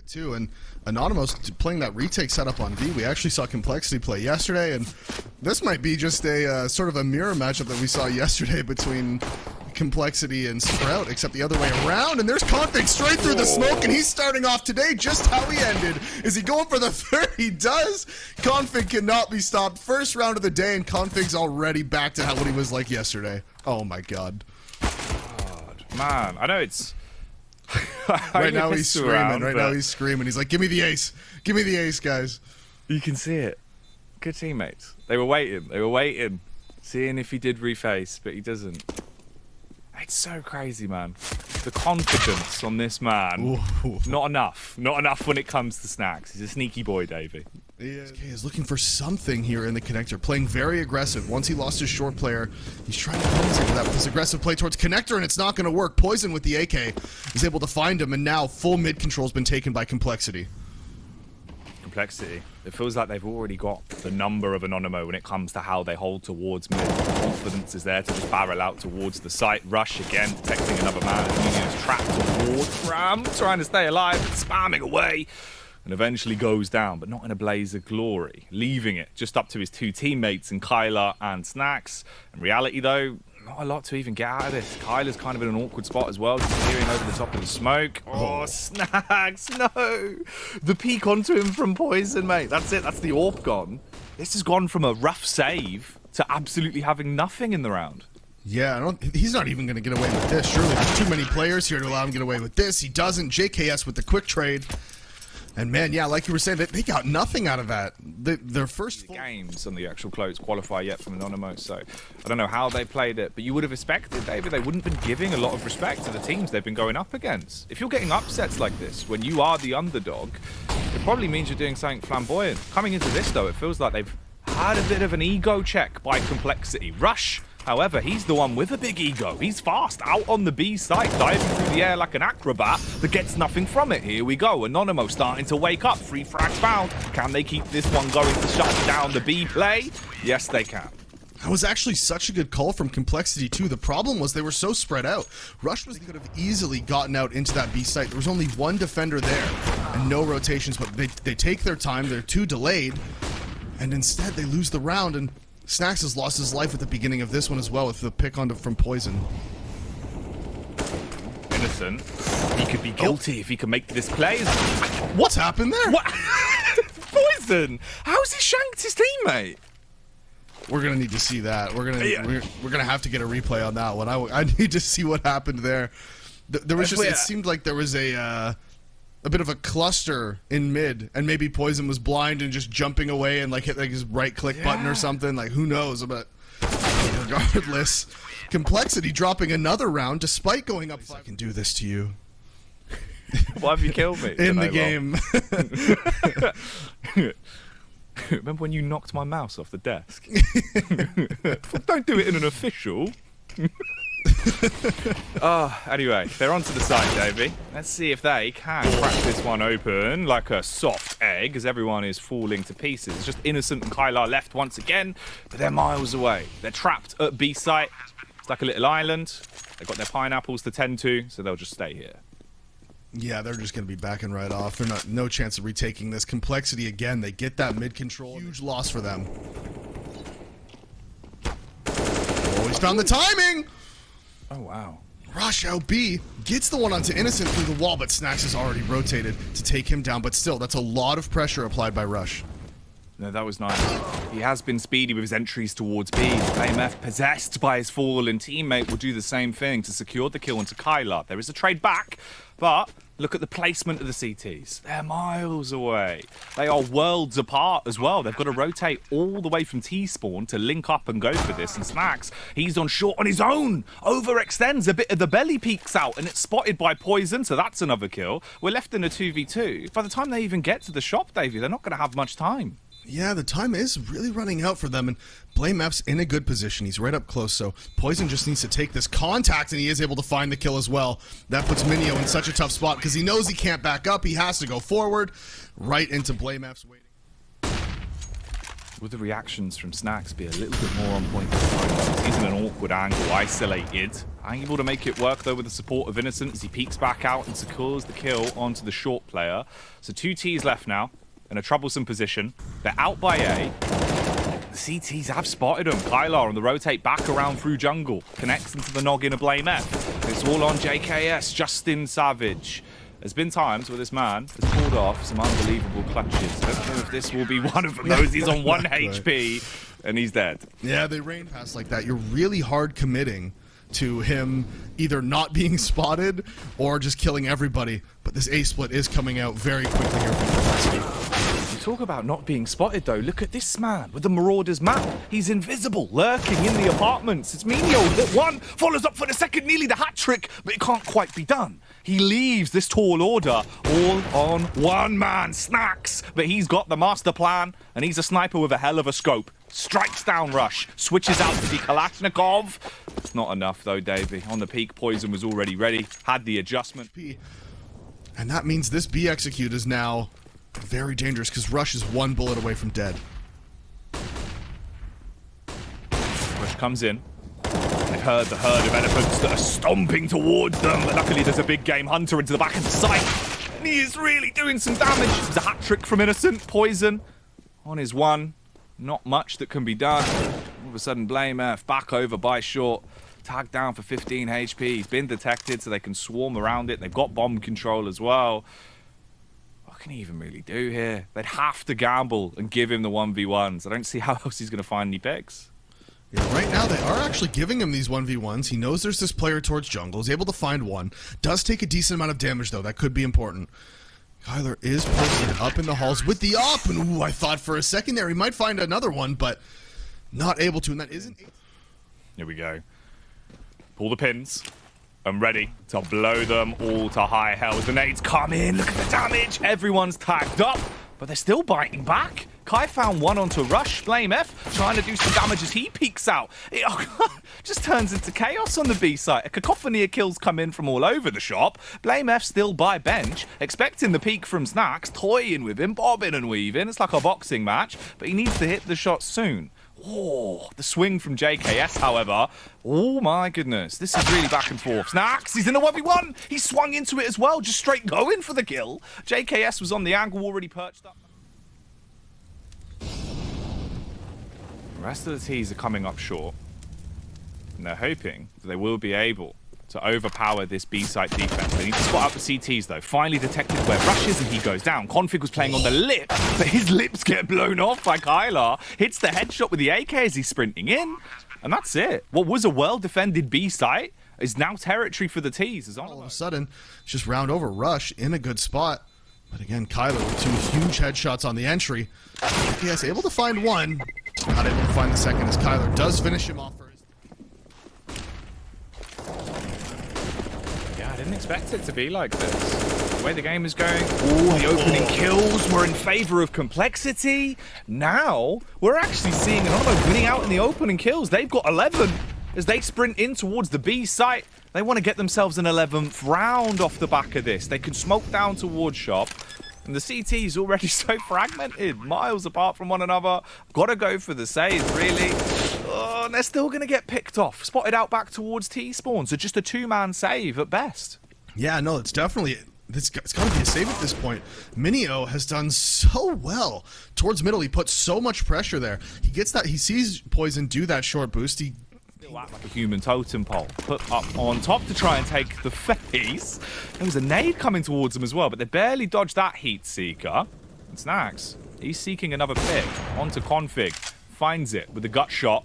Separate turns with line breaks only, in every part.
it too. And Anonymo's playing that retake setup on V. We actually saw Complexity play yesterday, and this might be just a sort of a mirror matchup that we saw yesterday between Complexity and Sprout, except the other way around. And there's Config straight through the smoke, and he's starting off today just how he ended. Is he going for the third? He does. Config cannot be stopped. First round of the day, and Config's already back to what he was like yesterday. Oh my god.
Man, I know it's...
Right now he's screaming. Right now he's screaming. He's like, give me the ace. Give me the ace, guys.
You can see it. Good teammates. They were waiting. They were waiting. Seeing if he did reface, but he doesn't. It's so crazy, man. The confidence on this man. Ooh. Not enough. Not enough when it comes to snacks. He's a sneaky boy, Davey.
SK is looking for something here in the connector, playing very aggressive. Once he lost his short player, he's trying to compensate for that with his aggressive play towards connector, and it's not going to work. Poison with the AK is able to find him, and now full mid control has been taken by Complexity.
Complexity. It feels like they've already got the number of Anonymo when it comes to how they hold towards mid. The confidence is there to just barrel out towards the site. Rush again, detecting another man. Anonymo's trapped towards Ram, trying to stay alive, spamming away. And eventually goes down, but not in a blaze of glory, leaving it just up to his two teammates in Kyler and Snacks. In reality, though, not a lot to even get out of this. Kyler's kind of in an awkward spot as well, just peering over the top of the smoke. Oh, Snacks, no! The peek onto him from Poison, mate. That's it, that's the AWP gone. This has gone from a rough save to absolutely having nothing in the round.
Yeah, he's not even going to get away with this. Surely there's too many players here to allow him to get away with this. He doesn't. JKS with the quick trade. And man, yeah, like you were saying, they got nothing out of that. Their first
games on the actual close qualifier yet from Anonymo, so I don't know how they played it, but you would have expected, David, they wouldn't have been giving a lot of respect to the teams they've been going up against. If you're getting upsets like this, when you are the underdog, it probably means you're doing something flamboyant. Coming into this, though, it feels like they've had a bit of an ego check by Complexity. Rush, however, he's the one with a big ego. He's fast, out on the B site, diving through the air like an acrobat that gets nothing from it. Here we go, Anonymo starting to wake up. 3 frags found. Can they keep this one going to shut down the B play? Yes, they can.
That was actually such a good call from Complexity, too. The problem was they were so spread out. Rush could have easily gotten out into that B site. There was only one defender there and no rotations, but they take their time. They're too delayed, and instead they lose the round, and Snacks has lost his life at the beginning of this one as well with the pick from Poison.
Innocent. He could be guilty if he can make this play.
What's happened there?
What? Poison! How's he shanked his teammate?
We're gonna need to see that. We're gonna have to get a replay on that one. I need to see what happened there. There was just, it seemed like there was a bit of a cluster in mid, and maybe Poison was blind and just jumping away and like hit like his right click button or something. Like, who knows? But regardless, Complexity dropping another round despite going up. I can do this to you.
Why have you killed me?
In the game.
Remember when you knocked my mouse off the desk? Don't do it in an official. Anyway, they're onto the side, Davey. Let's see if they can crack this one open like a soft egg as everyone is falling to pieces. It's just Innocent and Kylar left once again, but they're miles away. They're trapped at B site. It's like a little island. They've got their pineapples to tend to, so they'll just stay here.
Yeah, they're just going to be backing right off. They're no chance of retaking this. Complexity again. They get that mid control. Huge loss for them. Oh, he's found the timing.
Oh, wow.
Rush out B, gets the one onto Innocent through the wall, but Snacks has already rotated to take him down. But still, that's a lot of pressure applied by Rush.
No, that was nice. He has been speedy with his entries towards B. AMF, possessed by his fallen teammate, will do the same thing to secure the kill into Kylar. There is a trade back, but look at the placement of the CTs. They're miles away. They are worlds apart as well. They've got to rotate all the way from T-spawn to link up and go for this. And Snacks, he's on short on his own. Overextends, a bit of the belly peeks out, and it's spotted by Poison, so that's another kill. We're left in a 2v2. By the time they even get to the shop, Davey, they're not going to have much time.
Yeah, the time is really running out for them, and Blamef's in a good position. He's right up close, so Poison just needs to take this contact, and he is able to find the kill as well. That puts Minio in such a tough spot because he knows he can't back up. He has to go forward, right into Blamef's waiting.
Would the reactions from Snax be a little bit more on point this time? He's in an awkward angle, isolated. Able to make it work though with the support of Innocent as he peeks back out and secures the kill onto the short player. So 2 Ts left now in a troublesome position. They're out by A. The CTs have spotted him. Kylar on the rotate back around through jungle. Connects into the noggin of Blame F. It's all on JKS, Justin Savage. There's been times where this man has pulled off some unbelievable clutches. I don't know if this will be one of those. He's on 1 HP and he's dead.
Yeah, they rain past like that. You're really hard committing to him either not being spotted or just killing everybody. But this A split is coming out very quickly here from Complexity.
You talk about not being spotted though. Look at this man with the Marauder's map. He's invisible, lurking in the apartments. It's Minio that one follows up for the second, nearly the hat trick, but it can't quite be done. He leaves this tall order all on one man, Snax. But he's got the master plan, and he's a sniper with a hell of a scope. Strikes down Rush, switches out to the Kalashnikov. It's not enough though, Davey. On the peak, Poison was already ready, had the adjustment.
And that means this B execute is now very dangerous because Rush is 1 bullet away from dead.
Rush comes in. They've heard the herd of elephants that are stomping towards them, but luckily there's a big game hunter into the back of the site, and he is really doing some damage. It's a hat trick from Innocent. Poison on his 1. Not much that can be done. All of a sudden, Blame F back over by short. Tagged down for 15 HP. He's been detected, so they can swarm around it. They've got bomb control as well. What can he even really do here? They'd have to gamble and give him the 1v1s. I don't see how else he's going to find any picks.
Yeah, right now, they are actually giving him these 1v1s. He knows there's this player towards jungle. He's able to find one. Does take a decent amount of damage, though. That could be important. Kyler is posted up in the halls with the op. And ooh, I thought for a second there he might find another one, but not able to. And that isn't...
Here we go. Pull the pins. I'm ready to blow them all to high hell. As the nades come in, look at the damage. Everyone's tagged up, but they're still biting back. Kai found one onto Rush. Blame F trying to do some damage as he peeks out. It just turns into chaos on the B site. A cacophony of kills come in from all over the shop. Blame F still by bench, expecting the peak from Snax, toying with him, bobbing and weaving. It's like a boxing match, but he needs to hit the shot soon. Oh, the swing from JKS, however. Oh my goodness, this is really back and forth. Snax, he's in the 1v1. He swung into it as well, just straight going for the kill. JKS was on the angle, already perched up. The rest of the T's are coming up short, and they're hoping that they will be able to overpower this B-site defense. They need to spot out the CTs, though. Finally detected where Rush is, and he goes down. Config was playing on the lip, but his lips get blown off by Kylar. Hits the headshot with the AK as he's sprinting in, and that's it. What was a well-defended B-site is now territory for the T's.
All of a sudden, it's just round over Rush in a good spot. But again, Kyler with 2 huge headshots on the entry. JKS able to find one. Not able to find the second as Kyler does finish him off first.
Yeah, I didn't expect it to be like this. The way the game is going. Oh, the opening kills were in favor of Complexity. Now, we're actually seeing Anonymo winning out in the opening kills. They've got 11 as they sprint in towards the B site. They want to get themselves an 11th round off the back of this. They can smoke down towards shop. And the CT is already so fragmented, miles apart from one another. Got to go for the save, really. Oh, and they're still going to get picked off. Spotted out back towards T-spawn, so just a 2-man save at best.
Yeah, no, it's definitely... It's got to be a save at this point. Minio has done so well towards middle. He puts so much pressure there. He gets that. He sees Poison do that short boost. He
like a human totem pole put up on top to try and take the face. There was a nade coming towards him as well, but they barely dodged that heat seeker. And Snax, he's seeking another pick onto Config, finds it with a gut shot.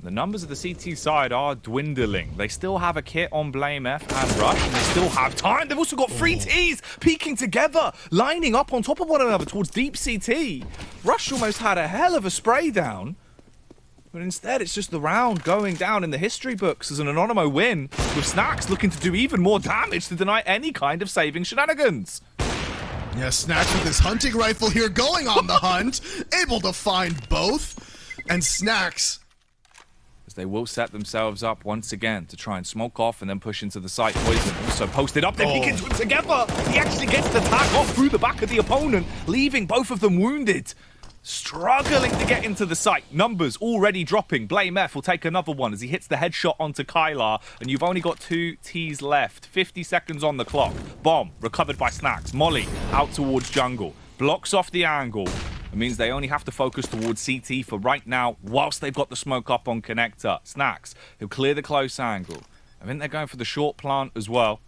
The numbers of the CT side are dwindling. They still have a kit on Blame F and Rush, and they still have time. They've also got 3 Ts peeking together, lining up on top of one another towards deep CT. Rush almost had a hell of a spray down. But instead, it's just the round going down in the history books as an Anonymo win, with Snax looking to do even more damage to deny any kind of saving shenanigans.
Yeah, Snax with his hunting rifle here, going on the hunt, able to find both. And Snax...
as they will set themselves up once again to try and smoke off and then push into the site. Poison also posted up. They peek into him together. He actually gets the tag off through the back of the opponent, leaving both of them wounded. struggling to get into the site. Numbers already dropping. Blame F will take another one as he hits the headshot onto Kylar, and you've only got 2 Ts left. 50 seconds on the clock. Bomb recovered by Snacks. Molly out towards jungle. Blocks off the angle. It means they only have to focus towards CT for right now whilst they've got the smoke up on connector. Snacks, he'll clear the close angle. I think they're going for the short plant as well.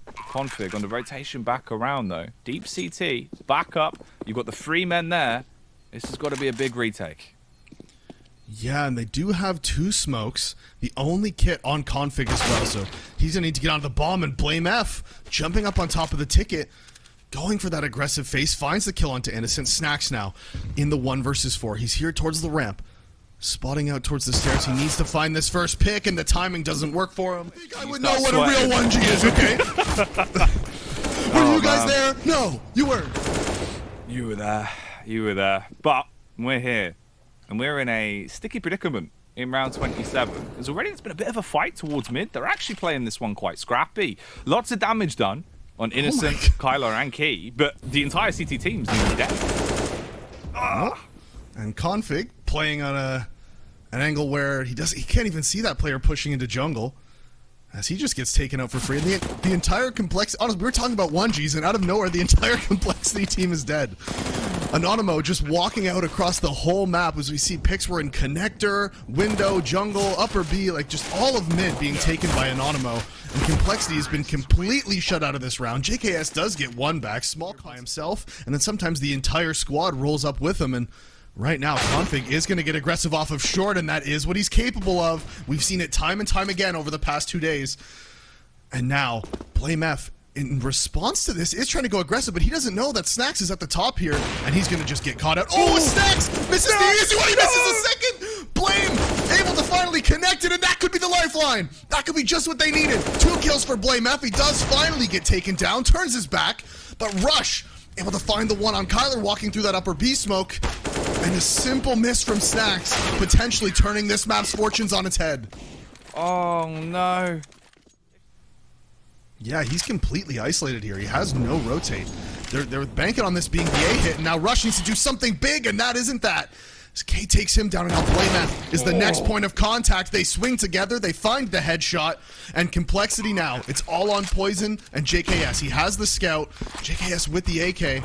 Config on the rotation back around though. Deep CT, back up. You've got the 3 men there. This has got to be a big retake.
Yeah, and they do have 2 smokes. The only kit on config as well, so he's going to need to get onto the bomb, and Blame F jumping up on top of the ticket, going for that aggressive face, finds the kill onto Innocent. Snacks now in the 1 versus 4. He's here towards the ramp, spotting out towards the stairs. He needs to find this first pick, and the timing doesn't work for him. I would know what a real 1G is, okay? Were you guys there? No, you weren't.
You were there. You were there. But we're here. And we're in a sticky predicament in round 27. There's been a bit of a fight towards mid. They're actually playing this one quite scrappy. Lots of damage done on Innocent, Kylar, and Key, but the entire CT team's nearly dead.
And Config playing on an angle where he can't even see that player pushing into jungle, as he just gets taken out for free. And the entire complexity, honestly, we were talking about 1Gs, and out of nowhere, the entire complexity team is dead. Anonymo just walking out across the whole map as we see picks were in connector, window, jungle, upper B, like just all of mid being taken by Anonymo. And complexity has been completely shut out of this round. JKS does get 1 back, small by himself, and then sometimes the entire squad rolls up with him. And right now, Config is going to get aggressive off of short, and that is what he's capable of. We've seen it time and time again over the past 2 days. And now, Blame F, in response to this, is trying to go aggressive, but he doesn't know that Snacks is at the top here, and he's going to just get caught out. Oh, Snacks misses the easy one. He misses a second. Blame able to finally connect it, and that could be the lifeline. That could be just what they needed. 2 kills for Blame F. He does finally get taken down, turns his back, but Rush able to find the one on Kylar walking through that upper B smoke, and a simple miss from Snacks, potentially turning this map's fortunes on its head.
Oh no.
Yeah, he's completely isolated here. He has no rotate. They're banking on this being the A hit, and now Rush needs to do something big, and that isn't that. As K takes him down, and now Blame F is the next point of contact. They swing together, they find the headshot, and complexity now. It's all on Poison and JKS. He has the scout. JKS with the AK.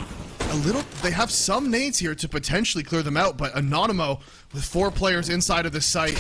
They have some nades here to potentially clear them out, but Anonymo with 4 players inside of the site.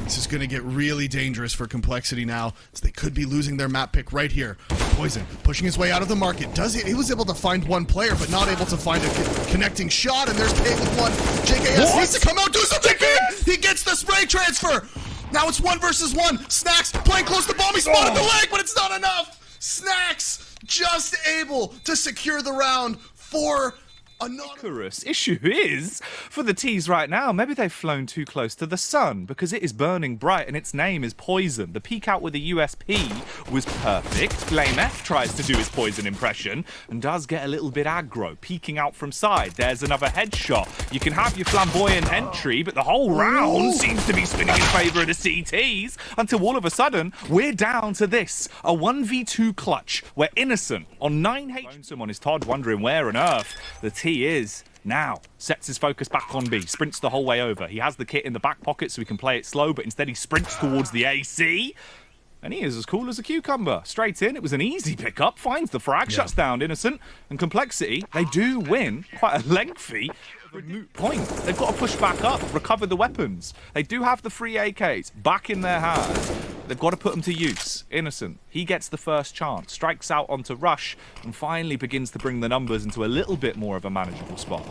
This is going to get really dangerous for complexity now, as they could be losing their map pick right here. Poison pushing his way out of the market. He was able to find 1 player, but not able to find a connecting shot, and there's K with 1. JKS needs to come out, do something big! He gets the spray transfer! Now it's 1 versus 1. Snacks playing close to bomb. He spotted the leg, but it's not enough! Snacks just able to secure the round for Anonymous.
Issue is, for the T's right now, maybe they've flown too close to the sun, because it is burning bright and its name is Poison. The peek out with a USP was perfect. Blame F tries to do his Poison impression and does get a little bit aggro, peeking out from side. There's another headshot. You can have your flamboyant entry, but the whole round seems to be spinning in favor of the CTs, until all of a sudden, we're down to this, a 1v2 clutch, where Innocent on 9H on his Todd, wondering where on earth the T is now. Sets his focus back on B, sprints the whole way over. He has the kit in the back pocket so he can play it slow, but instead he sprints towards the AC. And he is as cool as a cucumber. Straight in, it was an easy pickup, finds the frag, shuts down Innocent, and complexity, they do win quite a lengthy moot point. They've got to push back up, recover the weapons. They do have the 3 AKs back in their hands. They've got to put them to use. Innocent, he gets the first chance, strikes out onto Rush, and finally begins to bring the numbers into a little bit more of a manageable spot.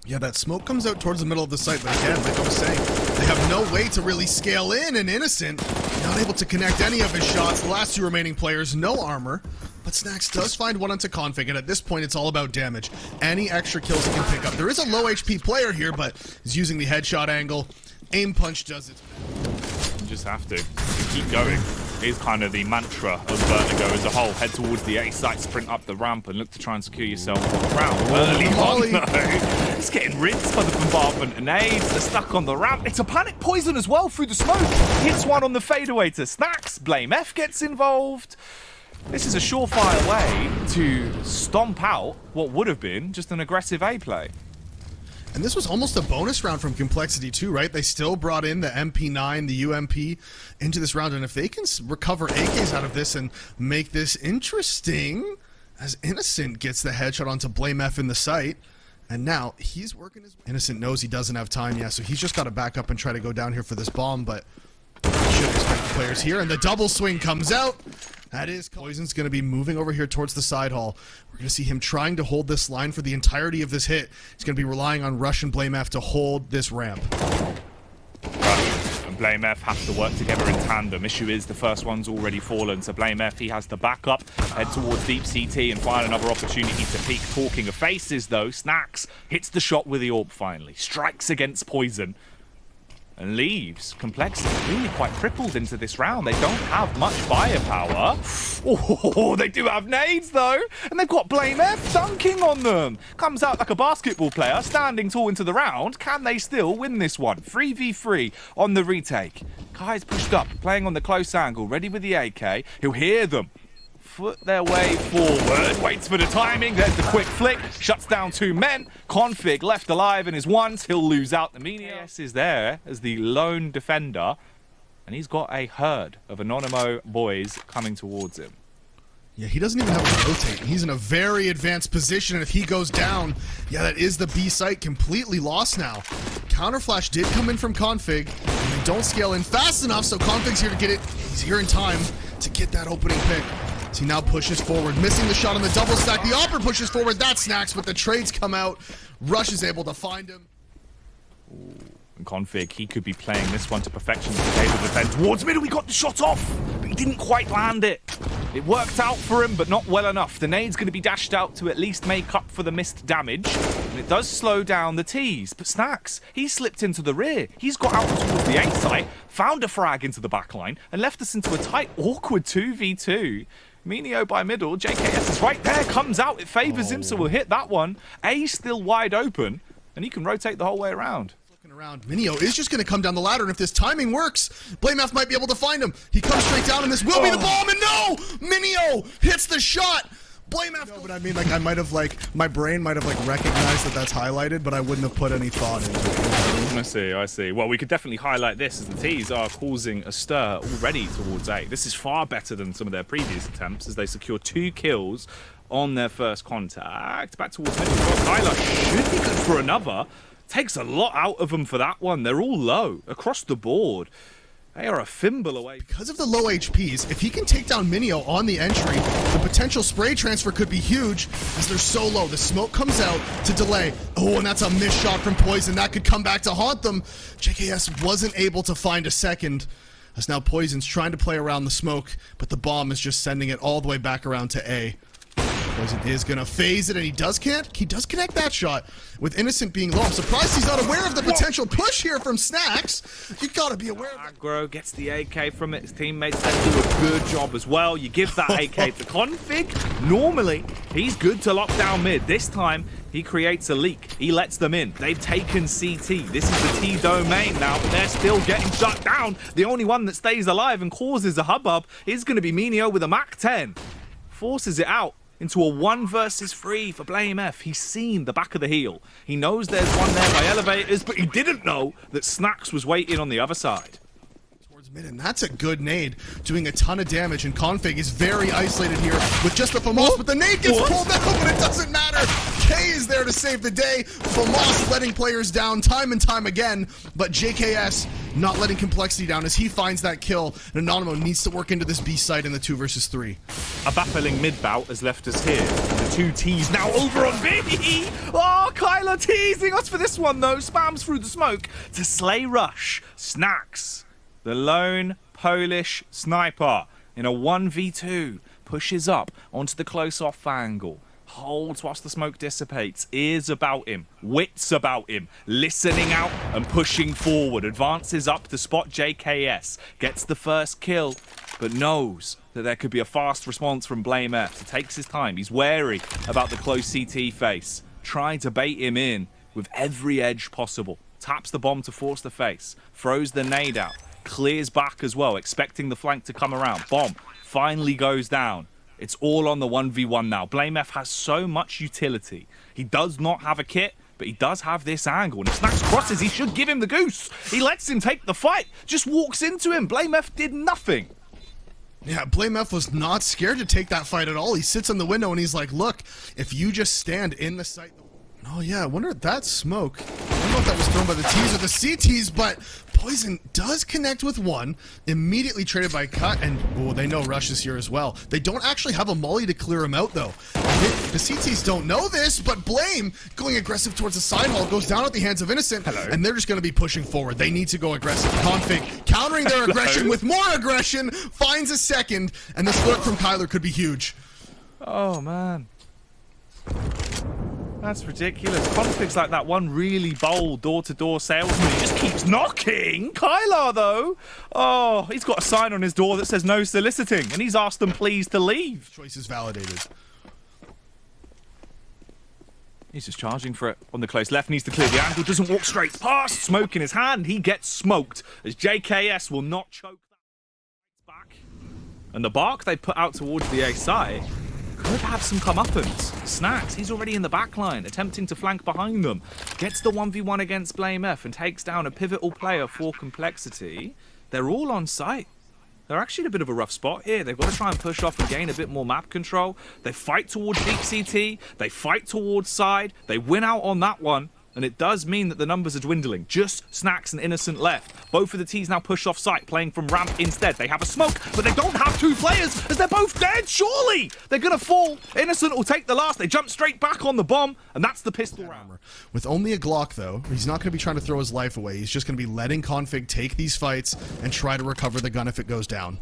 Yeah, that smoke comes out towards the middle of the site, but again, like I was saying, they have no way to really scale in, and Innocent not able to connect any of his shots. The last 2 remaining players, no armor, but Snacks does find 1 onto Config, and at this point, it's all about damage. Any extra kills he can pick up. There is a low HP player here, but he's using the headshot angle. Aim punch does it.
You just have to keep going. Is kind of the mantra of Vertigo as a whole. Head towards the A site, sprint up the ramp, and look to try and secure yourself around. Early on, though, it's getting rinsed by the bombardment and nades. They're stuck on the ramp. It's a panic Poison as well through the smoke. Hits 1 on the fadeaway to Snacks. Blame F gets involved. This is a surefire way to stomp out what would have been just an aggressive A play.
And this was almost a bonus round from Complexity too, right? They still brought in the MP9, the UMP into this round, and if they can recover AKs out of this and make this interesting, as Innocent gets the headshot onto Blame F in the site, and now he's working his... Innocent knows he doesn't have time, yeah, so he's just got to back up and try to go down here for this bomb, but should expect the players here, and the double swing comes out. That is, Poison's going to be moving over here towards the side hall. We're going to see him trying to hold this line for the entirety of this hit. He's going to be relying on Rush and Blame F to hold this ramp.
Rush and Blame F have to work together in tandem. Issue is the first one's already fallen, so Blame F, he has to back up, head towards deep CT and find another opportunity to peek. Talking of faces though, Snax hits the shot with the AWP finally, strikes against Poison, and leaves Complexity really quite crippled into this round. They don't have much firepower. Oh, they do have nades though, and they've got Blame F dunking on them. Comes out like a basketball player, standing tall into the round. Can they still win this one? 3v3 on the retake. Kai's pushed up, playing on the close angle, ready with the AK. He'll hear them foot their way forward, waits for the timing, there's the quick flick, shuts down 2 men. Config left alive in his ones, he'll lose out. The Minias is there as the lone defender, and he's got a herd of Anonymo boys coming towards him.
Yeah, he doesn't even have to rotate. He's in a very advanced position, and if he goes down, yeah, that is the B site completely lost now. Counterflash did come in from Config, and they don't scale in fast enough, so Config's here to get it. He's here in time to get that opening pick. So he now pushes forward, missing the shot on the double stack. The Opera pushes forward, that Snax, but the trades come out. Rush is able to find him.
Ooh. And Config, he could be playing this one to perfection. Able to defend towards middle. He got the shot off, but he didn't quite land it. It worked out for him, but not well enough. The nade's going to be dashed out to at least make up for the missed damage, and it does slow down the T's. But Snax, he slipped into the rear. He's got out towards the A site, found a frag into the backline, and left us into a tight, awkward 2v2. Minio by middle, JKS is right there, comes out, it favors him, so we'll hit that one. A's still wide open, and he can rotate the whole way around.
Looking around, Minio is just going to come down the ladder, and if this timing works, Blame F might be able to find him. He comes straight down, and this will be the bomb, and no! Minio hits the shot! Blame F. No, but I mean, like, I might have, like, my brain might have, like, recognized that that's highlighted, but I wouldn't have put any thought into it.
I see. Well, we could definitely highlight this as the T's are causing a stir already towards A. This is far better than some of their previous attempts as they secure 2 kills on their first contact. Back towards middle. Kyler should be good for another. Takes a lot out of them for that one. They're all low across the board. They are a thimble away.
Because of the low HPs, if he can take down Minio on the entry, the potential spray transfer could be huge as they're so low. The smoke comes out to delay. Oh, and that's a missed shot from Poison. That could come back to haunt them. JKS wasn't able to find a second as now Poison's trying to play around the smoke, but the bomb is just sending it all the way back around to A. Poison is going to phase it, and he does connect that shot with Innocent being low. I'm surprised he's not aware of the potential push here from Snax. You got to be aware of that.
Aggro gets the AK from it. His teammates do a good job as well. You give that AK to Config. Normally, he's good to lock down mid. This time, he creates a leak. He lets them in. They've taken CT. This is the T domain now, but they're still getting shut down. The only one that stays alive and causes a hubbub is going to be Minio with a Mach 10. Forces it out into a 1 versus 3 for Blame F. He's seen the back of the heel. He knows there's one there by elevators, but he didn't know that Snax was waiting on the other side.
Towards mid, and that's a good nade, doing a ton of damage, and Config is very isolated here with just the FAMAS, but the nade gets pulled out, but it doesn't matter. K is there to save the day. FAMAS letting players down time and time again, but JKS not letting Complexity down as he finds that kill, and Anonymo needs to work into this B site in the 2 versus 3.
A baffling mid-bout has left us here. The 2 T's now over on B. Oh, Kyler teasing us for this one, though. Spams through the smoke to slay Rush. Snax, the lone Polish sniper, in a 1v2, pushes up onto the close-off angle. Holds whilst the smoke dissipates, ears about him, wits about him, listening out and pushing forward, advances up to spot JKS, gets the first kill, but knows that there could be a fast response from Blame F, so takes his time. He's wary about the close CT face, trying to bait him in with every edge possible. Taps the bomb to force the face, throws the nade out, clears back as well, expecting the flank to come around. Bomb finally goes down. It's all on the 1v1 now. Blame F has so much utility. He does not have a kit, but but he does have this angle. And if Snax crosses, he should give him the goose. He lets him take the fight, just walks into him. blamef did nothing.
Yeah, blamef was not scared to take that fight at all. He sits in the window and he's like, look, if you just stand in the sight... Oh yeah, I wonder if that smoke... I don't know if that was thrown by the T's or the CTs, but Poison does connect with one, immediately traded by Cut, and oh, they know Rush is here as well. They don't actually have a molly to clear him out, though. The CTs don't know this, but Blame, going aggressive towards the side hall, goes down at the hands of Innocent, and they're just going to be pushing forward. They need to go aggressive. Config, countering their aggression with more aggression, finds a second, and this lurk from Kyler could be huge.
Oh, man. That's ridiculous. Config's like that one really bold door-to-door salesman. He just keeps knocking. Kyler, though, oh, he's got a sign on his door that says no soliciting, and he's asked them please to leave.
Choice is validated.
He's just charging for it on the close left. Needs to clear the angle. Doesn't walk straight past. Smoke in his hand. He gets smoked as JKS will not choke that back. And the bark they put out towards the A side could have some comeuppance. Snax, he's already in the back line, attempting to flank behind them. Gets the 1v1 against blamef and takes down a pivotal player for Complexity. They're all on site. They're actually in a bit of a rough spot here. They've got to try and push off and gain a bit more map control. They fight towards deep CT. They fight towards side. They win out on that one. And it does mean that the numbers are dwindling. Just Snax and Innocent left. Both of the T's now push off site, playing from ramp instead. They have a smoke, but they don't have two players as they're both dead, surely! They're gonna fall. Innocent will take the last. They jump straight back on the bomb, and that's the pistol round.
With only a Glock, though, he's not gonna be trying to throw his life away. He's just gonna be letting Config take these fights and try to recover the gun if it goes down.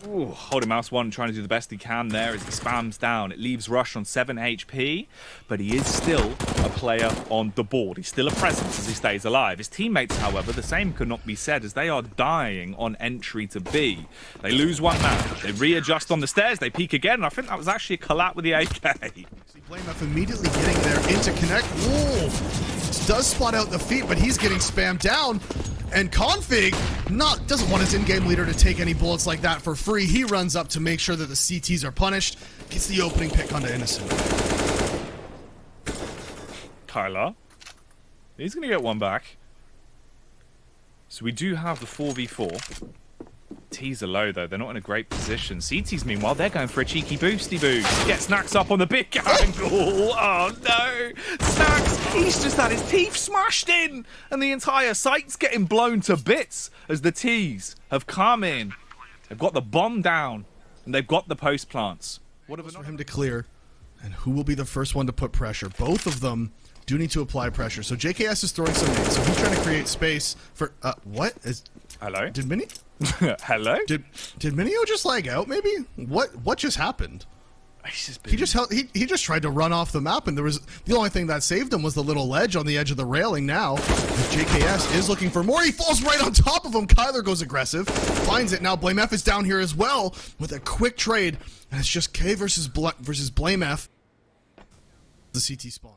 Ooh, holding mouse one, trying to do the best he can there as the spam's down. It leaves Rush on 7 HP, but he is still a player on the board. He's still a presence as he stays alive. His teammates, however, the same could not be said as they are dying on entry to B. They lose one man. They readjust on the stairs. They peek again, and I think that was actually a collab with the AK.
blamef immediately getting there into connect. Ooh, does spot out the feet, but he's getting spammed down. And Config doesn't want his in-game leader to take any bullets like that for free. He runs up to make sure that the CTs are punished. Gets the opening pick onto Innocent.
Kyler. He's going to get one back. So we do have the 4v4. T's are low, though. They're not in a great position. CTs, meanwhile, they're going for a cheeky boosty boost. Get Snax up on the big angle. Oh, no. Snax, he's just had his teeth smashed in. And the entire site's getting blown to bits as the T's have come in. They've got the bomb down. And they've got the post plants.
What for him to clear? And who will be the first one to put pressure? Both of them do need to apply pressure. So JKS is throwing some nades. So he's trying to create space for... what?
Hello?
Did Mini...
Hello?
Did Minio just lag out? Maybe what just happened? He just tried to run off the map, and the only thing that saved him was the little ledge on the edge of the railing. Now JKS is looking for more. He falls right on top of him. Kyler goes aggressive, finds it. Now blamef is down here as well with a quick trade, and it's just K versus blamef. The CT spawn.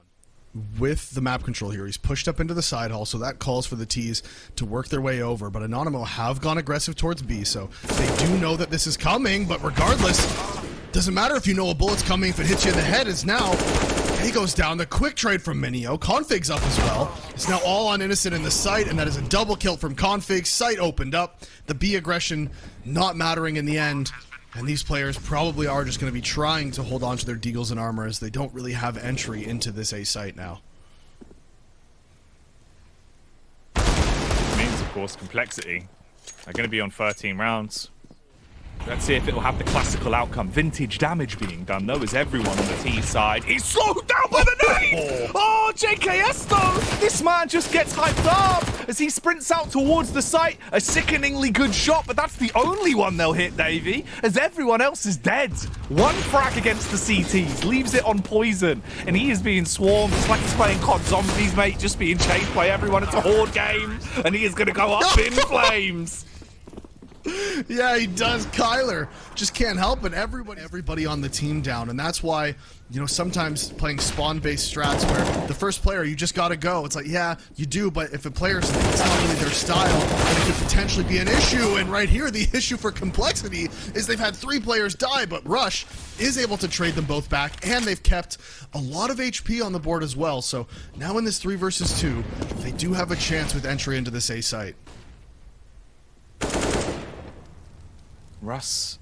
With the map control here, he's pushed up into the side hall, so that calls for the T's to work their way over. But Anonymo have gone aggressive towards B, so they do know that this is coming. But regardless, doesn't matter if you know a bullet's coming. If it hits you in the head, it's now. He goes down. The quick trade from Minio. Config's up as well. It's now all on Innocent in the site, and that is a double kill from Config. Site opened up. The B aggression not mattering in the end. And these players probably are just going to be trying to hold on to their deagles and armor as they don't really have entry into this A site now.
It means, of course, Complexity are going to be on 13 rounds. Let's see if it will have the classical outcome. Vintage damage being done, though, as everyone on the T side is slowed down by the nade! Oh, JKS, though! This man just gets hyped up as he sprints out towards the site. A sickeningly good shot, but that's the only one they'll hit, Davey, as everyone else is dead. One frag against the CTs, leaves it on Poison, and he is being swarmed. It's like he's playing COD Zombies, mate, just being chased by everyone. It's a horde game, and he is going to go up in flames.
Yeah, he does. Kyler just can't help it. Everybody on the team down, and that's why, you know, sometimes playing spawn-based strats where the first player, you just gotta go. It's like, yeah, you do, but if a player's it's not really their style, then it could potentially be an issue. And right here, the issue for Complexity is they've had 3 players die, but Rush is able to trade them both back, and they've kept a lot of HP on the board as well. So now in this 3 versus 2, they do have a chance with entry into this A site.
Russ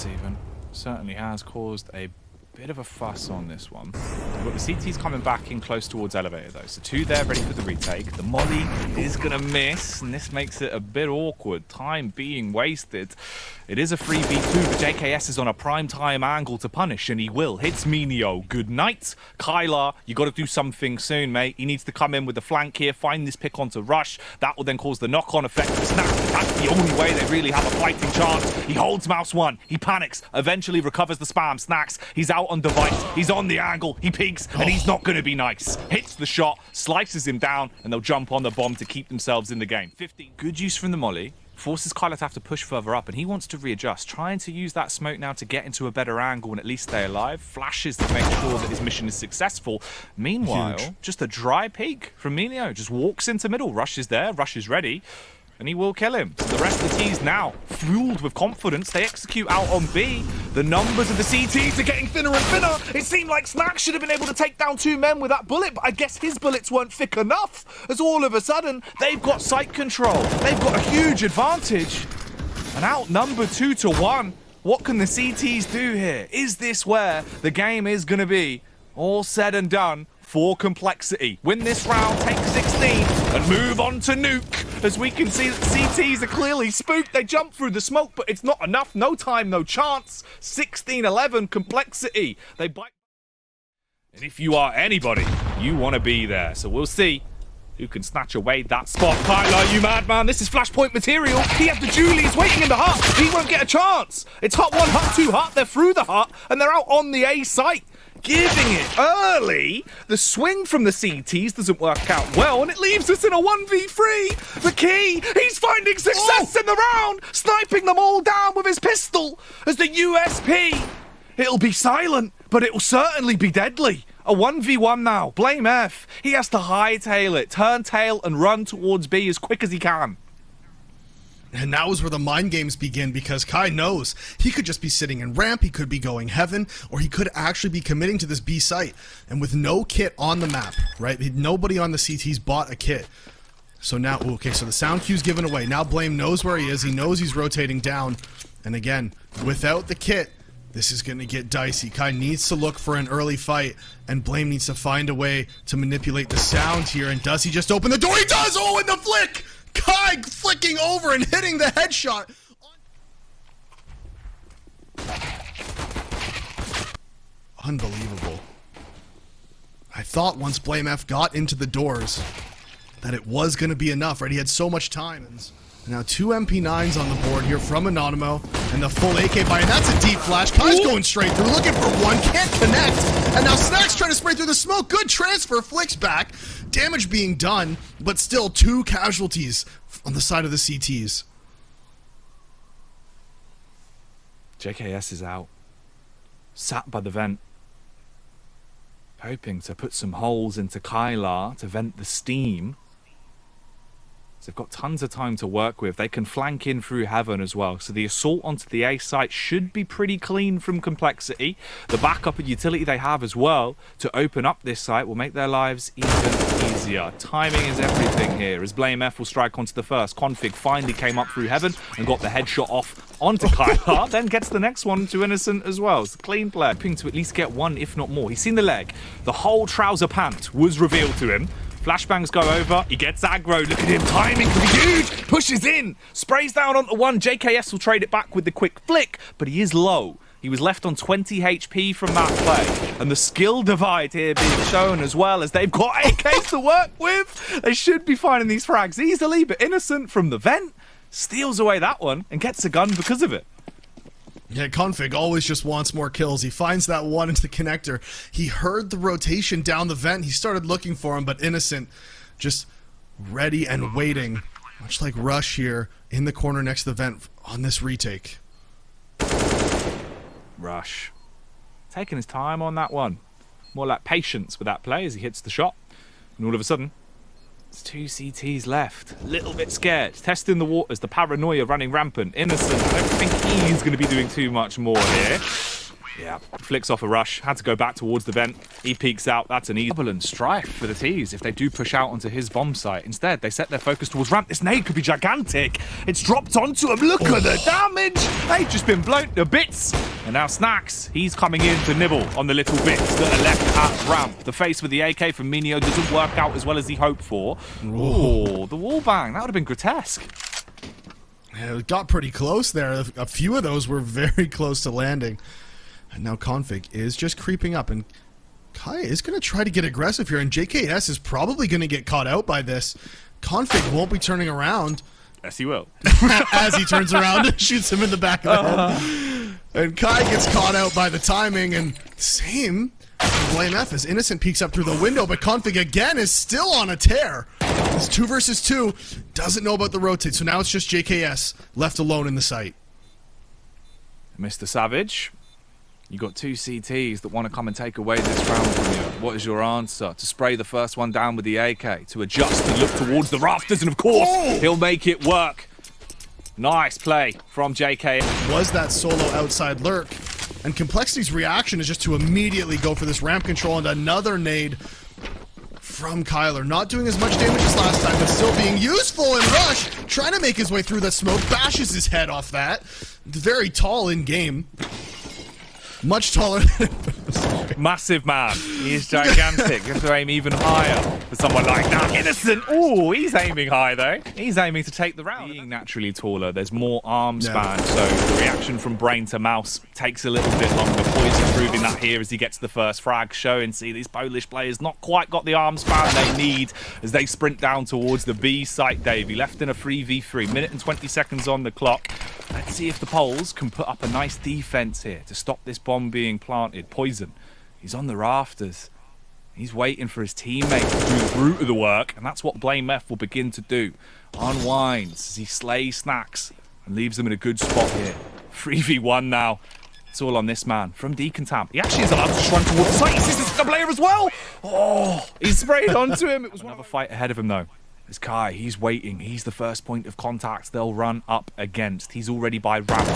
even certainly has caused a bit of a fuss on this one. We've got the CTs coming back in close towards elevator though. So 2 there ready for the retake. The molly is going to miss, and this makes it a bit awkward. Time being wasted. It is a 3v2, but JKS is on a prime time angle to punish, and he will. Hits Minio. Good night. Kyler, you got to do something soon, mate. He needs to come in with the flank here, find this pick onto Rush. That will then cause the knock-on effect of Snap. That's the only way they really have a fighting chance. He holds mouse 1. He panics. Eventually recovers the spam. Snacks. He's out on device. He's on the angle. He peeks, and he's not going to be nice. Hits the shot, slices him down, and they'll jump on the bomb to keep themselves in the game. 15. Good use from the molly. Forces Kyler to have to push further up, and he wants to readjust, trying to use that smoke now to get into a better angle and at least stay alive. Flashes to make sure that his mission is successful. Meanwhile, just a dry peek from Minio. Just walks into middle. Rush is there. Rush is ready. And he will kill him. So the rest of the T's now, fueled with confidence, they execute out on B. The numbers of the CTs are getting thinner and thinner. It seemed like Snack should have been able to take down 2 men with that bullet, but I guess his bullets weren't thick enough, as all of a sudden, they've got site control. They've got a huge advantage. And outnumbered 2-1. What can the CTs do here? Is this where the game is going to be all said and done for Complexity? Win this round, take 16, and move on to Nuke. As we can see, that CTs are clearly spooked. They jump through the smoke, but it's not enough. No time, no chance. 16-11, Complexity. They bite. And if you are anybody, you want to be there. So we'll see who can snatch away that spot. Kyler, you madman. This is Flashpoint material. He has the Julies waiting in the hut. He won't get a chance. It's hut 1, hut 2, hut. They're through the hut, and they're out on the A site. Giving it early. The swing from the CTs doesn't work out well, and it leaves us in a 1v3. The key, he's finding success in the round, sniping them all down with his pistol as the USP. It'll be silent, but it'll certainly be deadly. A 1v1 now. Blame F. He has to hightail it, turn tail, and run towards B as quick as he can.
And now is where the mind games begin, because Kai knows he could just be sitting in ramp, he could be going heaven, or he could actually be committing to this B site. And with no kit on the map, right? Nobody on the CTs bought a kit. So now, okay, so the sound cue's given away. Now Blame knows where he is. He knows he's rotating down. And again, without the kit, this is going to get dicey. Kai needs to look for an early fight, and Blame needs to find a way to manipulate the sound here. And does he just open the door? He does! Oh, in the flick! Kai flicking over and hitting the headshot. Unbelievable. I thought once Blame F got into the doors that it was going to be enough, right? He had so much time. And now 2 MP9s on the board here from Anonymo, and the full AK buy, and that's a deep flash. Kai's going straight through, looking for one, can't connect. And now Snack's trying to spray through the smoke. Good transfer, flicks back. Damage being done, but still 2 casualties on the side of the CTs.
JKS is out. Sat by the vent. Hoping to put some holes into Kyler to vent the steam. So they've got tons of time to work with. They can flank in through heaven as well. So the assault onto the A site should be pretty clean from Complexity. The backup and utility they have as well to open up this site will make their lives even easier. Timing is everything here as Blame F will strike onto the first. Config finally came up through heaven and got the headshot off onto Kyler. Then gets the next one to Innocent as well. It's a clean play. Hoping to at least get one, if not more. He's seen the leg. The whole trouser pant was revealed to him. Flashbangs go over, he gets aggro, look at him, timing could be huge, pushes in, sprays down onto one, JKS will trade it back with the quick flick, but he is low. He was left on 20 HP from that play, and the skill divide here being shown as well as they've got AKs to work with. They should be finding these frags easily, but Innocent from the vent steals away that one and gets a gun because of it.
Yeah, Config always just wants more kills. He finds that one into the connector. He heard the rotation down the vent. He started looking for him, but Innocent just ready and waiting Much like Rush here in the corner next to the vent on this retake.
Rush. Taking his time on that one. More like patience with that play as he hits the shot. And all of a sudden, there's 2 CTs left. A little bit scared. Testing the waters, the paranoia running rampant. Innocent. I don't think he's going to be doing too much more here. Yeah, flicks off a rush. Had to go back towards the vent. He peeks out. That's an easy double and strife for the T's if they do push out onto his bomb site. Instead, they set their focus towards ramp. This nade could be gigantic. It's dropped onto him. Look at the damage. They've just been blown to bits. And now Snax, he's coming in to nibble on the little bits that are left at ramp. The face with the AK from Minio doesn't work out as well as he hoped for. Oh, the wall bang. That would have been grotesque.
Yeah, it got pretty close there. A few of those were very close to landing. And now Config is just creeping up, and Kai is going to try to get aggressive here, and JKS is probably going to get caught out by this. Config won't be turning around.
Yes, he will.
As he turns around and shoots him in the back of the head. And Kai gets caught out by the timing, and same Blame F as Innocent peeks up through the window, but Config again is still on a tear. It's 2 versus 2, doesn't know about the rotate, so now it's just JKS left alone in the site.
Mr. Savage, you got 2 CTs that want to come and take away this round from you. What is your answer? To spray the first one down with the AK, to adjust and look towards the rafters, and of course, he'll make it work. Nice play from JK.
Was that solo outside lurk, and Complexity's reaction is just to immediately go for this ramp control, and another nade from Kyler. Not doing as much damage as last time, but still being useful, and Rush trying to make his way through the smoke, bashes his head off that. Very tall in game. Much taller than
massive man. He is gigantic. You have to aim even higher for someone like that. Innocent. Oh, he's aiming high though. He's aiming to take the round. Being naturally taller, there's more arm span, so the reaction from brain to mouse takes a little bit longer. Poison proving that here as he gets the first frag. Show and see these Polish players not quite got the arm span they need as they sprint down towards the B site. Davey left in a 3v3. Minute and 20 seconds on the clock. Let's see if the Poles can put up a nice defense here to stop this bomb being planted. Poison, he's on the rafters. He's waiting for his teammate to do the root of the work, and that's what Blame F will begin to do. Unwinds as he slays Snax and leaves them in a good spot here. 3v1 now. It's all on this man from Decontam. He actually is allowed to run towards the site. He sees this player as well. Oh, he sprayed onto him. It was another fight ahead of him though. It's Kai, he's waiting. He's the first point of contact they'll run up against. He's already by ramp.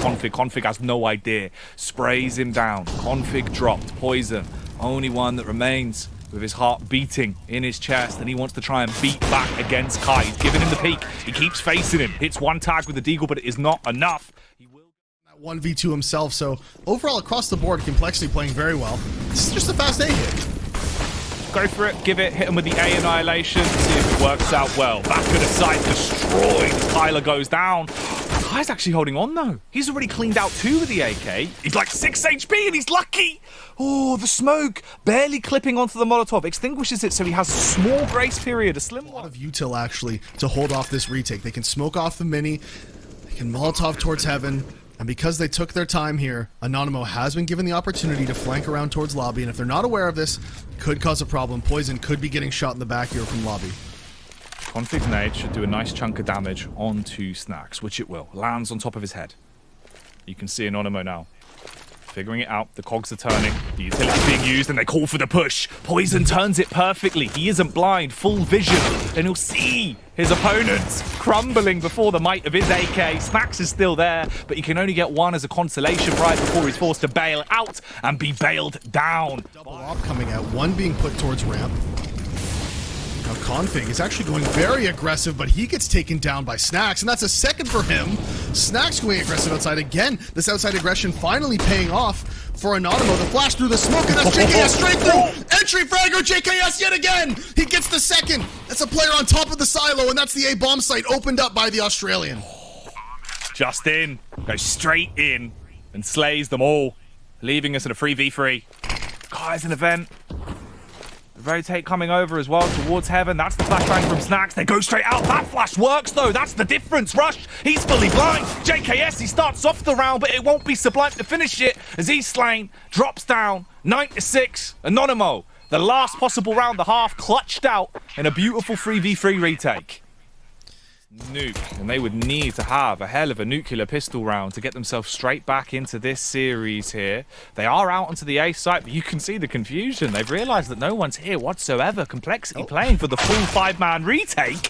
Config. Config has no idea. Sprays him down. Config dropped. Poison. Only one that remains with his heart beating in his chest, and he wants to try and beat back against Kai. He's giving him the peek. He keeps facing him. Hits one tag with the deagle, but it is not enough. He will
1v2 himself, so overall across the board, Complexity playing very well. This is just a fast A hit.
Go for it, give it, hit him with the A annihilation, see if it works out well. Back of the site, destroyed as Kyler goes down. Kai's actually holding on though. He's already cleaned out 2 with the AK. He's like 6 HP and he's lucky. Oh, the smoke barely clipping onto the Molotov. Extinguishes it so he has a small grace period, a slim one.
A lot of util actually to hold off this retake. They can smoke off the mini, they can Molotov towards heaven. And because they took their time here, Anonymo has been given the opportunity to flank around towards lobby, and if they're not aware of this, could cause a problem. Poison could be getting shot in the back here from lobby.
Config's nade should do a nice chunk of damage onto Snax, which it will. Lands on top of his head. You can see Anonymo now. Figuring it out, the cogs are turning, the utility's being used, and they call for the push. Poison turns it perfectly. He isn't blind, full vision, and he'll see his opponents crumbling before the might of his AK. Snax is still there, but he can only get one as a consolation prize before he's forced to bail out and be bailed down.
Double op coming out, one being put towards ramp. Now Config is actually going very aggressive, but he gets taken down by Snax, and that's a second for him. Snax going aggressive outside again. This outside aggression finally paying off for Anonymo. The flash through the smoke, and that's JKS straight through. Entry fragger, JKS yet again. He gets the second. That's a player on top of the silo, and that's the A bomb site opened up by the Australian.
Just in, goes straight in and slays them all, leaving us in a 3v3. Kai's an event. Rotate coming over as well towards heaven. That's the flashbang from Snax. They go straight out. That flash works though. That's the difference. Rush, he's fully blind. JKS, he starts off the round, but it won't be sublime to finish it as he's slain. Drops down. 9-6. Anonymo, the last possible round, the half clutched out in a beautiful 3v3 retake. nuke, and they would need to have a hell of a nuclear pistol round to get themselves straight back into this series here. They are out onto the A site, but you can see the confusion. They've realized that no one's here whatsoever. Complexity playing for the full 5-man retake.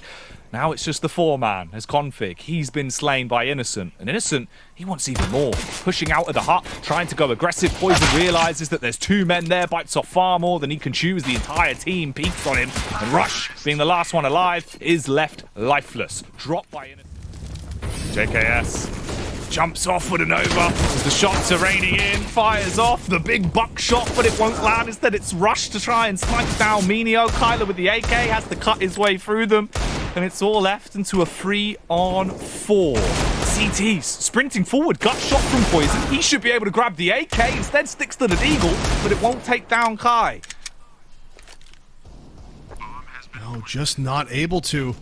Now it's just the 4-man as Config. He's been slain by Innocent. And Innocent, he wants even more. Pushing out of the hut, trying to go aggressive. Poison realizes that there's 2 men there, bites off far more than he can chew as the entire team peeks on him. And Rush, being the last one alive, is left lifeless. Dropped by Innocent. JKS jumps off with a Nova as the shots are raining in, fires off the big buckshot, but it won't land. Instead, it's Rush to try and snipe down Minio. Kyler with the AK has to cut his way through them, and it's all left into a 3-on-4. CT's sprinting forward, gut shot from Poison. He should be able to grab the AK, instead sticks to the Deagle, but it won't take down Kai.
No, just not able to.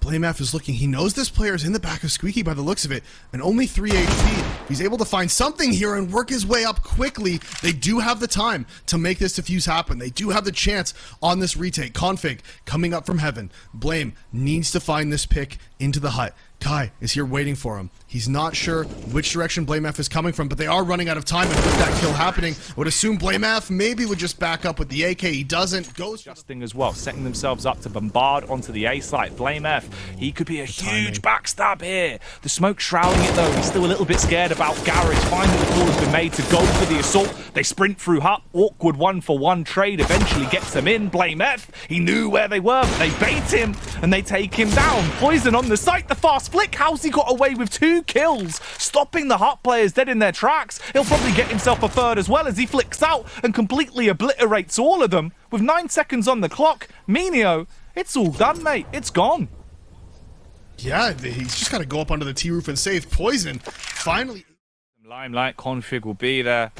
BlameF is looking. He knows this player is in the back of Squeaky by the looks of it, and only 3 HP. He's able to find something here and work his way up quickly. They do have the time to make this defuse happen. They do have the chance on this retake. Config coming up from heaven. Blame needs to find this pick into the hut. Kai is here waiting for him. He's not sure which direction BlameF is coming from, but they are running out of time, and with that kill happening, I would assume BlameF maybe would just back up with the AK. He doesn't. Goes
adjusting as well, setting themselves up to bombard onto the A site. BlameF, he could be a huge backstab here. The smoke shrouding it though. He's still a little bit scared about Garage. Finally, the call has been made to go for the assault. They sprint through hut. Awkward 1-for-1 trade eventually gets them in. BlameF, he knew where they were, but they bait him and they take him down. Poison on the site. The fast flick. How's he got away with 2 kills? Stopping the hut players dead in their tracks. He'll probably get himself a third as well as he flicks out and completely obliterates all of them. With 9 seconds on the clock, Minio, it's all done, mate. It's gone.
Yeah, he's just got to go up under the T-roof and save Poison. Finally.
Limelight Config will be there.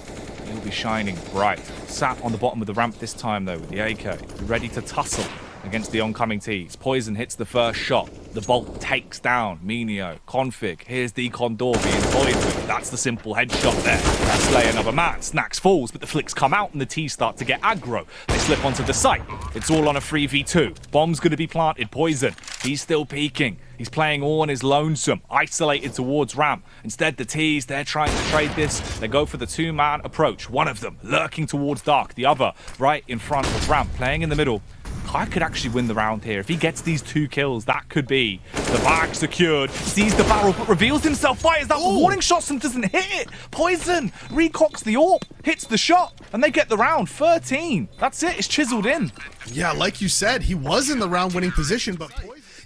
He'll be shining bright. Sat on the bottom of the ramp this time, though, with the AK. Ready to tussle against the oncoming T's. Poison hits the first shot. The bolt takes down Minio. Config. Here's the Condor being toyed with. That's the simple headshot there. Slay another man. Snacks falls, but the flicks come out and the T's start to get aggro. They slip onto the site. It's all on a 3v2. Bomb's going to be planted. Poison. He's still peeking. He's playing all on his lonesome, isolated towards ramp. Instead, the T's, they're trying to trade this. They go for the 2-man approach. One of them lurking towards dark. The other right in front of ramp, playing in the middle. Kai could actually win the round here. If he gets these 2 kills, that could be the bag secured. Sees the barrel, but reveals himself, fires that warning shot and doesn't hit it. Poison recocks the AWP, hits the shot, and they get the round. 13. That's it. It's chiseled in.
Yeah, like you said, he was in the round-winning position, but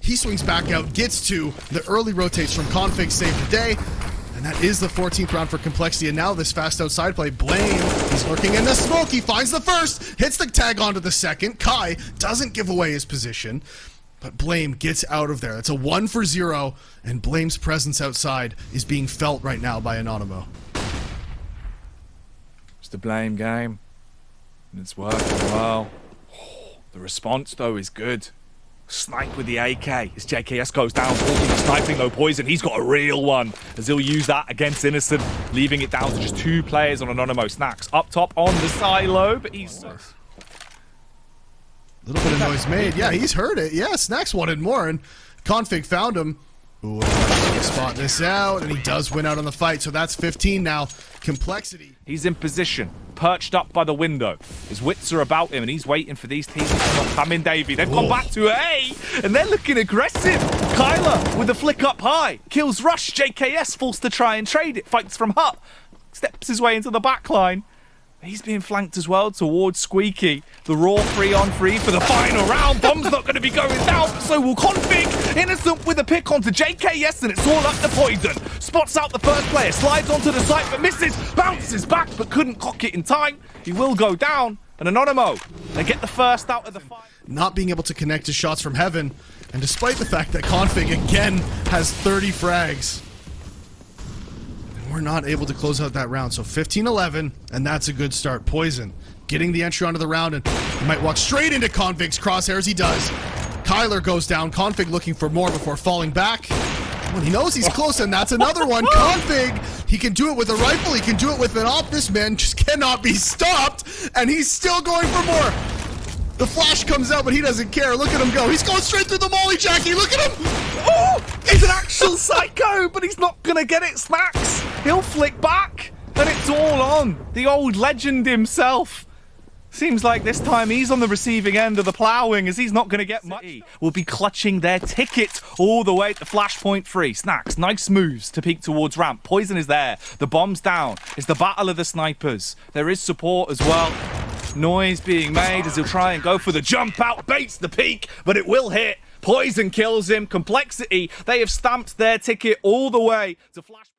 he swings back out, gets 2. The early rotates from Config save the day. And that is the 14th round for Complexity. And now this fast outside play, Blame, he's lurking in the smoke. He finds the first, hits the tag onto the second. Kai doesn't give away his position, but Blame gets out of there. It's a 1-for-0, and Blame's presence outside is being felt right now by Anonymo.
It's the Blame game, and it's working well. The response, though, is good. Snipe with the AK as JKS goes down, sniping though Poison. He's got a real one as he'll use that against Innocent, leaving it down to just 2 players on Anonymo. Snacks up top on the silo, but he's
a little bit of noise made. Yeah, he's heard it. Yeah, Snacks wanted more, and Config found him. Ooh, spot this out, and he does win out on the fight. So that's 15 now. Complexity.
He's in position, perched up by the window. His wits are about him, and he's waiting for these teams to come in, Davey. They've gone back to A, and they're looking aggressive. Kyler with a flick up high. Kills Rush. JKS forced to try and trade it. Fights from hut. Steps his way into the back line. He's being flanked as well towards Squeaky. The raw 3-on-3 for the final round. Bomb's not going to be going down, but so will Config. Innocent with a pick onto JKS, and it's all up to Poison. Spots out the first player, slides onto the site, but misses. Bounces back, but couldn't cock it in time. He will go down. And Anonymo, they get the first out of the fight.
Not being able to connect his shots from heaven, and despite the fact that Config again has 30 frags, we're not able to close out that round. So 15-11, and that's a good start. Poison getting the entry onto the round, and he might walk straight into Config's crosshairs. He does. Kyler goes down. Config looking for more before falling back. Well, he knows he's close, and that's another one. Config, he can do it with a rifle. He can do it with an op. This man just cannot be stopped, and he's still going for more. The flash comes out, but he doesn't care. Look at him go. He's going straight through the molly, Jackie. Look at him.
Oh, he's an actual psycho, but he's not going to get it, Snacks. He'll flick back, and it's all on. The old legend himself. Seems like this time he's on the receiving end of the ploughing, as he's not going to get much. Will be clutching their ticket all the way to Flashpoint 3. Snacks, nice moves to peek towards ramp. Poison is there. The bomb's down. It's the battle of the snipers. There is support as well. Noise being made as he'll try and go for the jump out. Baits the peak, but it will hit. Poison kills him. Complexity, they have stamped their ticket all the way to Flash.